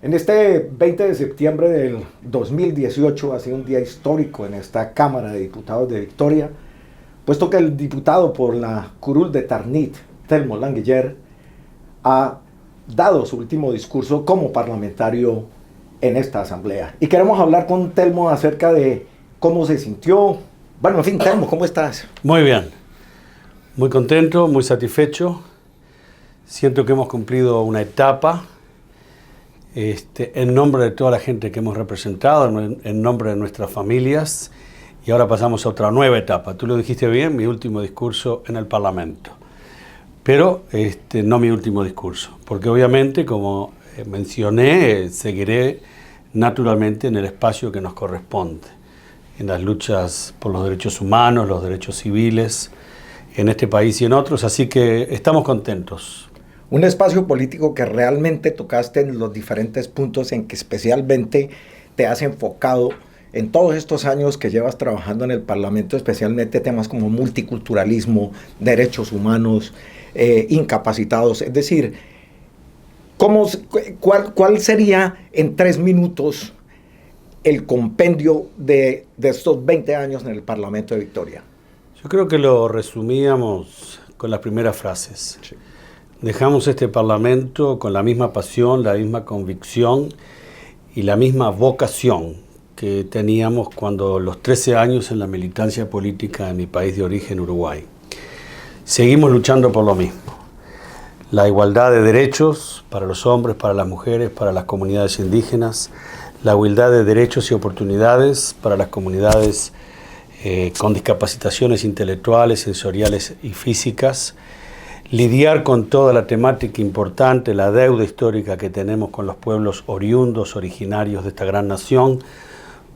En este 20 de septiembre del 2018 ha sido un día histórico en esta Cámara de Diputados de Victoria, puesto que el diputado por la curul de Tarnit, Telmo Languiller, ha dado su último discurso como parlamentario en esta asamblea. Y queremos hablar con Telmo acerca de cómo se sintió. Bueno, en fin, Telmo, ¿cómo estás? Muy bien, muy contento, muy satisfecho. Siento que hemos cumplido una etapa en nombre de toda la gente que hemos representado, en nombre de nuestras familias, y ahora pasamos a otra nueva etapa. Tú lo dijiste bien, mi último discurso en el Parlamento, pero no mi último discurso, porque obviamente, como mencioné, seguiré naturalmente en el espacio que nos corresponde, en las luchas por los derechos humanos, los derechos civiles, en este país y en otros, así que estamos contentos. Un espacio político que realmente tocaste en los diferentes puntos en que especialmente te has enfocado en todos estos años que llevas trabajando en el Parlamento, especialmente temas como multiculturalismo, derechos humanos, incapacitados. Es decir, ¿cuál sería en 3 minutos el compendio de estos 20 años en el Parlamento de Victoria? Yo creo que lo resumíamos con las primeras frases. Sí. Dejamos este Parlamento con la misma pasión, la misma convicción y la misma vocación que teníamos cuando los 13 años en la militancia política en mi país de origen, Uruguay. Seguimos luchando por lo mismo. La igualdad de derechos para los hombres, para las mujeres, para las comunidades indígenas, la igualdad de derechos y oportunidades para las comunidades con discapacitaciones intelectuales, sensoriales y físicas, lidiar con toda la temática importante, la deuda histórica que tenemos con los pueblos oriundos, originarios de esta gran nación.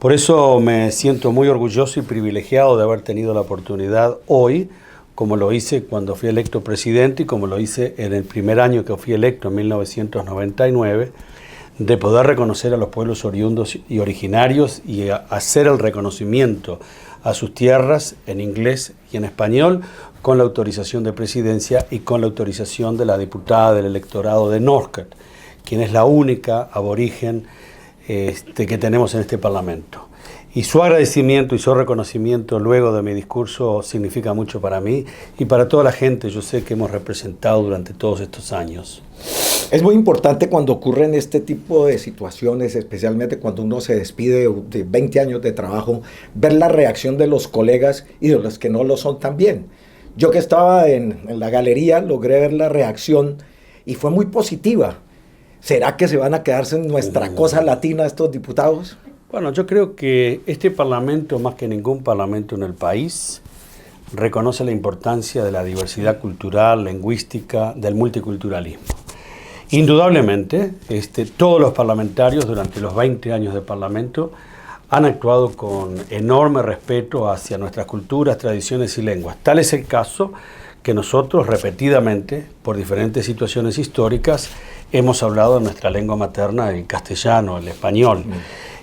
Por eso me siento muy orgulloso y privilegiado de haber tenido la oportunidad hoy, como lo hice cuando fui electo presidente y como lo hice en el primer año que fui electo, en 1999, de poder reconocer a los pueblos oriundos y originarios y hacer el reconocimiento a sus tierras en inglés y en español, con la autorización de presidencia y con la autorización de la diputada del electorado de Northcote, quien es la única aborigen que tenemos en este Parlamento. Y su agradecimiento y su reconocimiento luego de mi discurso significa mucho para mí y para toda la gente, yo sé, que hemos representado durante todos estos años. Es muy importante cuando ocurren este tipo de situaciones, especialmente cuando uno se despide de 20 años de trabajo, ver la reacción de los colegas y de los que no lo son también. Yo que estaba en la galería logré ver la reacción y fue muy positiva. ¿Será que se van a quedarse en nuestra cosa latina estos diputados? Bueno, yo creo que este Parlamento, más que ningún Parlamento en el país, reconoce la importancia de la diversidad cultural, lingüística, del multiculturalismo. Indudablemente, todos los parlamentarios durante los 20 años de Parlamento han actuado con enorme respeto hacia nuestras culturas, tradiciones y lenguas. Tal es el caso que nosotros repetidamente, por diferentes situaciones históricas, hemos hablado de nuestra lengua materna, el castellano, el español.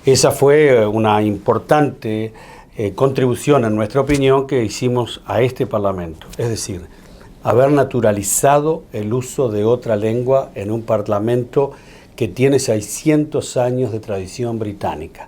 Esa fue una importante contribución, en nuestra opinión, que hicimos a este Parlamento. Es decir, haber naturalizado el uso de otra lengua en un Parlamento que tiene 600 años de tradición británica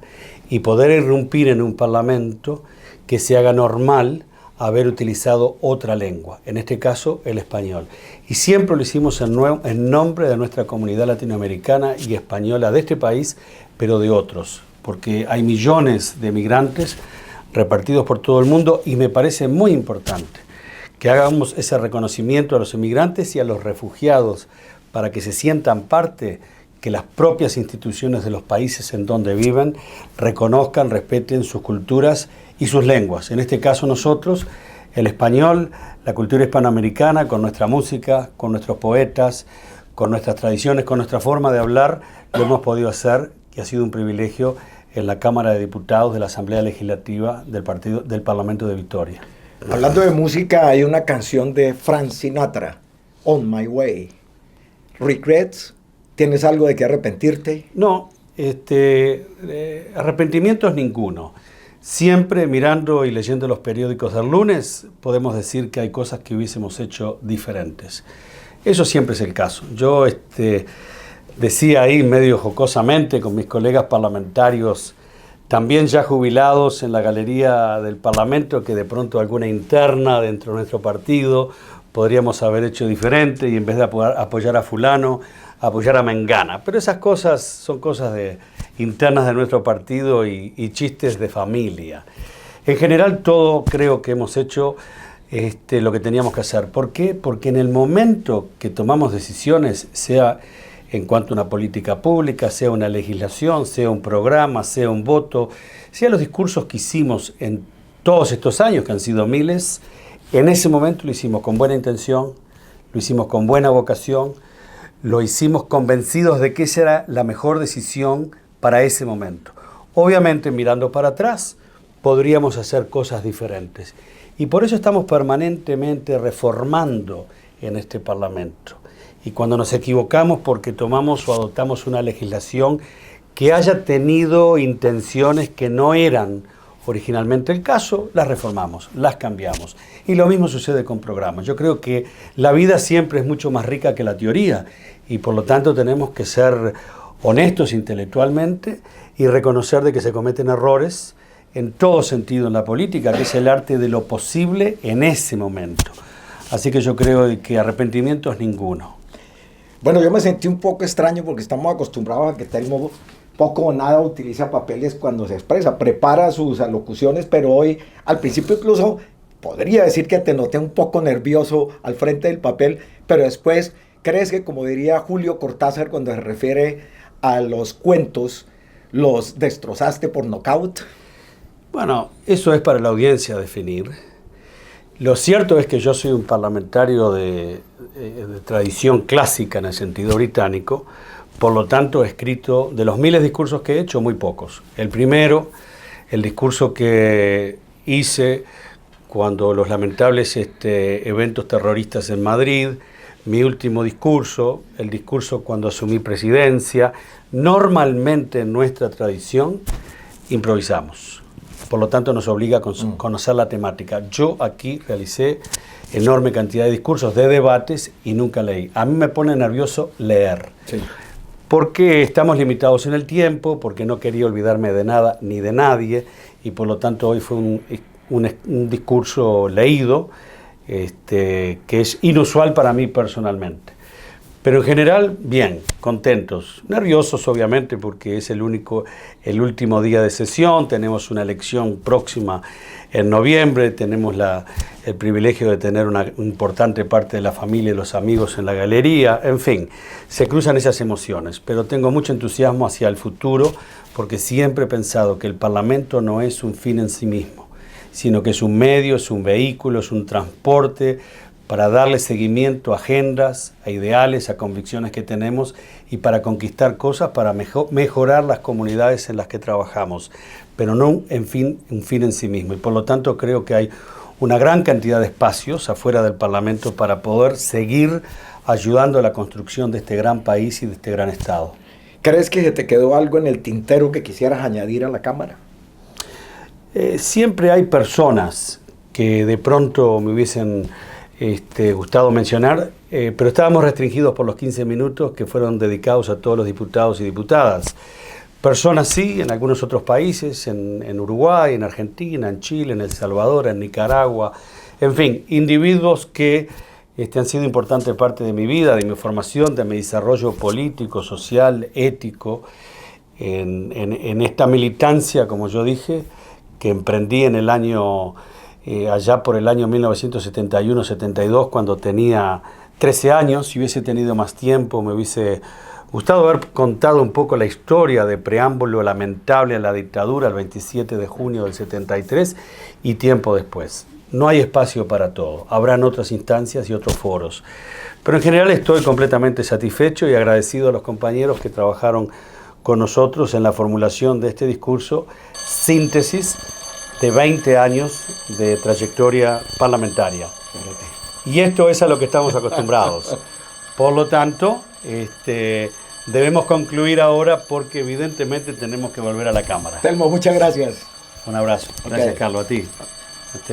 y poder irrumpir en un Parlamento que se haga normal haber utilizado otra lengua, en este caso el español. Y siempre lo hicimos en nombre de nuestra comunidad latinoamericana y española de este país, pero de otros, porque hay millones de migrantes repartidos por todo el mundo y me parece muy importante que hagamos ese reconocimiento a los inmigrantes y a los refugiados para que se sientan parte, que las propias instituciones de los países en donde viven reconozcan, respeten sus culturas y sus lenguas. En este caso nosotros, el español, la cultura hispanoamericana, con nuestra música, con nuestros poetas, con nuestras tradiciones, con nuestra forma de hablar, lo hemos podido hacer y ha sido un privilegio en la Cámara de Diputados de la Asamblea Legislativa del Parlamento de Victoria. Hablando de música, hay una canción de Frank Sinatra, On My Way. ¿Regrets? ¿Tienes algo de qué arrepentirte? No, arrepentimientos ninguno. Siempre mirando y leyendo los periódicos del lunes podemos decir que hay cosas que hubiésemos hecho diferentes. Eso siempre es el caso. Yo decía ahí medio jocosamente con mis colegas parlamentarios, también ya jubilados en la galería del Parlamento, que de pronto alguna interna dentro de nuestro partido podríamos haber hecho diferente y en vez de apoyar a fulano, apoyar a Mengana. Pero esas cosas son cosas internas de nuestro partido y chistes de familia. En general todo creo que hemos hecho lo que teníamos que hacer. ¿Por qué? Porque en el momento que tomamos decisiones, sea en cuanto a una política pública, sea una legislación, sea un programa, sea un voto, sea los discursos que hicimos en todos estos años, que han sido miles, en ese momento lo hicimos con buena intención, lo hicimos con buena vocación, lo hicimos convencidos de que esa era la mejor decisión para ese momento. Obviamente, mirando para atrás, podríamos hacer cosas diferentes. Y por eso estamos permanentemente reformando en este Parlamento. Y cuando nos equivocamos porque tomamos o adoptamos una legislación que haya tenido intenciones que no eran originalmente el caso, las reformamos, las cambiamos. Y lo mismo sucede con programas. Yo creo que la vida siempre es mucho más rica que la teoría y por lo tanto tenemos que ser honestos intelectualmente y reconocer de que se cometen errores en todo sentido en la política, que es el arte de lo posible en ese momento. Así que yo creo que arrepentimientos ninguno. Bueno, yo me sentí un poco extraño porque estamos acostumbrados a que Telmo poco o nada utiliza papeles cuando se expresa, prepara sus alocuciones, pero hoy, al principio incluso, podría decir que te noté un poco nervioso al frente del papel, pero después, ¿crees que, como diría Julio Cortázar cuando se refiere a los cuentos, los destrozaste por nocaut? Bueno, eso es para la audiencia definir. Lo cierto es que yo soy un parlamentario de tradición clásica en el sentido británico, por lo tanto he escrito, de los miles de discursos que he hecho, muy pocos. El primero, el discurso que hice cuando los lamentables eventos terroristas en Madrid, mi último discurso, el discurso cuando asumí presidencia. Normalmente en nuestra tradición improvisamos. Por lo tanto, nos obliga a conocer la temática. Yo aquí realicé enorme cantidad de discursos, de debates, y nunca leí. A mí me pone nervioso leer. Sí. Porque estamos limitados en el tiempo, porque no quería olvidarme de nada ni de nadie, y por lo tanto hoy fue un discurso leído, que es inusual para mí personalmente. Pero en general, bien, contentos, nerviosos obviamente porque es el último día de sesión, tenemos una elección próxima en noviembre, tenemos el privilegio de tener una importante parte de la familia y los amigos en la galería, en fin, se cruzan esas emociones, pero tengo mucho entusiasmo hacia el futuro porque siempre he pensado que el Parlamento no es un fin en sí mismo, sino que es un medio, es un vehículo, es un transporte para darle seguimiento a agendas, a ideales, a convicciones que tenemos y para conquistar cosas, para mejorar las comunidades en las que trabajamos, pero no un fin en sí mismo. Y por lo tanto creo que hay una gran cantidad de espacios afuera del Parlamento para poder seguir ayudando a la construcción de este gran país y de este gran Estado. ¿Crees que se te quedó algo en el tintero que quisieras añadir a la Cámara? Siempre hay personas que de pronto me hubiesen gustado mencionar, pero estábamos restringidos por los 15 minutos que fueron dedicados a todos los diputados y diputadas. Personas sí, en algunos otros países, en Uruguay, en Argentina, en Chile, en El Salvador, en Nicaragua, en fin, individuos que han sido importante parte de mi vida, de mi formación, de mi desarrollo político, social, ético, en esta militancia, como yo dije, que emprendí en el año allá por el año 1971-72, cuando tenía 13 años. Si hubiese tenido más tiempo, me hubiese gustado haber contado un poco la historia de preámbulo lamentable a la dictadura el 27 de junio del 73 y tiempo después. No hay espacio para todo, habrán otras instancias y otros foros. Pero en general estoy completamente satisfecho y agradecido a los compañeros que trabajaron con nosotros en la formulación de este discurso, síntesis de 20 años de trayectoria parlamentaria. Y esto es a lo que estamos acostumbrados. Por lo tanto, debemos concluir ahora porque evidentemente tenemos que volver a la Cámara. Telmo, muchas gracias. Un abrazo. Gracias, Carlos, a ti.